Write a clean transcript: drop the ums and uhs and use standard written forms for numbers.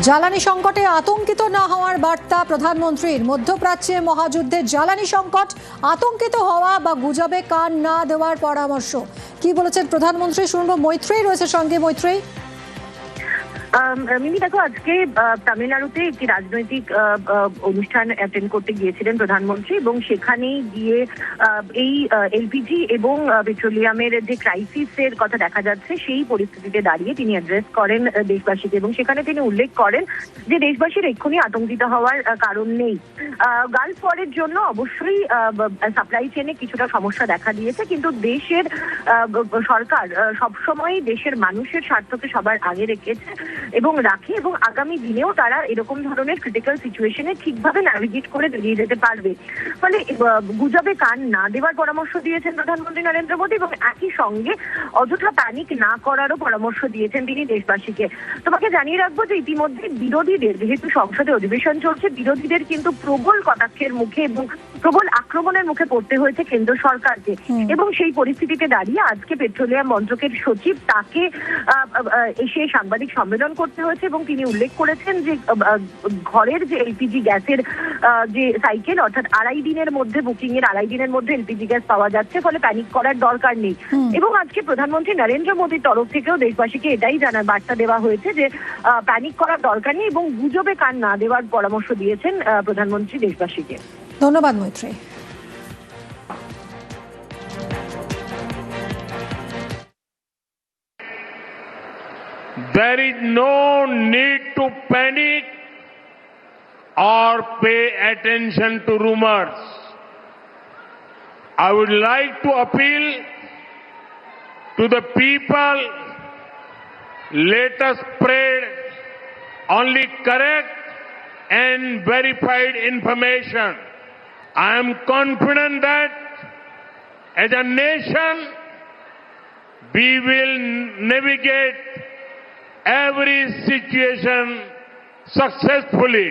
জ্বালানি সংকটে আতঙ্কিত না হওয়ার বার্তা প্রধানমন্ত্রীর। মধ্যপ্রাচ্যে মহাযুদ্ধের জ্বালানি সংকট, আতঙ্কিত হওয়া বা গুজবে কান না দেওয়ার পরামর্শ। কি বলেছেন প্রধানমন্ত্রী শুনবো। মৈত্রেয়ী রয়েছে সঙ্গে। মৈত্রেয়ী, মিমি দেখো, আজকে তামিলনাড়ুতে একটি রাজনৈতিক অনুষ্ঠান অ্যাটেন্ড করতে গিয়েছিলেন প্রধানমন্ত্রী, এবং সেখানেই গিয়ে এই এলপিজি এবং পেট্রোলিয়ামের যে ক্রাইসিসের কথা দেখা যাচ্ছে সেই পরিস্থিতিতে দাঁড়িয়ে তিনি অ্যাড্রেস করেন দেশবাসীকে, এবং সেখানে তিনি উল্লেখ করেন যে দেশবাসীর এক্ষুনি আতঙ্কিত হওয়ার কারণ নেই। গালফ ওয়ারের জন্য অবশ্যই সাপ্লাই চেনে কিছুটা সমস্যা দেখা দিয়েছে, কিন্তু দেশের সরকার সবসময় দেশের মানুষের স্বার্থকে সবার আগে রেখেছে এবং রাখে, এবং আগামী দিনেও তারা এরকম ধরনের ক্রিটিক্যাল সিচুয়েশনে ঠিকভাবে ন্যাভিগেট করে বেরিয়ে যেতে পারবে। ফলে গুজবে কান না দেওয়ার পরামর্শ দিয়েছেন প্রধানমন্ত্রী নরেন্দ্র মোদী, এবং একই সঙ্গে অযথা প্যানিক না করারও পরামর্শ দিয়েছেন তিনি দেশবাসীকে। তোমাকে জানিয়ে রাখবো যে ইতিমধ্যে বিরোধীদের, যেহেতু সংসদে অধিবেশন চলছে, বিরোধীদের কিন্তু প্রবল কটাক্ষের মুখে এবং প্রবল আক্রমণের মুখে পড়তে হয়েছে কেন্দ্র সরকারকে, এবং সেই পরিস্থিতিতে দাঁড়িয়ে আজকে পেট্রোলিয়াম মন্ত্রকের সচিব তাকে এসে সাংবাদিক সম্মেলন করতে হয়েছে, এবং তিনি উল্লেখ করেছেন যে ঘরের যে এলপিজি গ্যাসের যে সাইকেল, অর্থাৎ 2.5 দিনের মধ্যে বুকিং এর 2.5 দিনের মধ্যে এলপিজি গ্যাস পাওয়া যাচ্ছে, ফলে প্যানিক করার দরকার নেই। এবং আজকে প্রধানমন্ত্রী নরেন্দ্র মোদীর তরফ থেকেও দেশবাসীকে এটাই জানার বার্তা দেওয়া হয়েছে যে প্যানিক করার দরকার নেই, এবং গুজবে কান না দেওয়ার পরামর্শ দিয়েছেন প্রধানমন্ত্রী দেশবাসীকে। ধন্যবাদ Maitreyi. There is no need to panic or pay attention to rumors. I would like to appeal to the people, let us spread only correct and verified information. I am confident that as a nation we will navigate every situation successfully.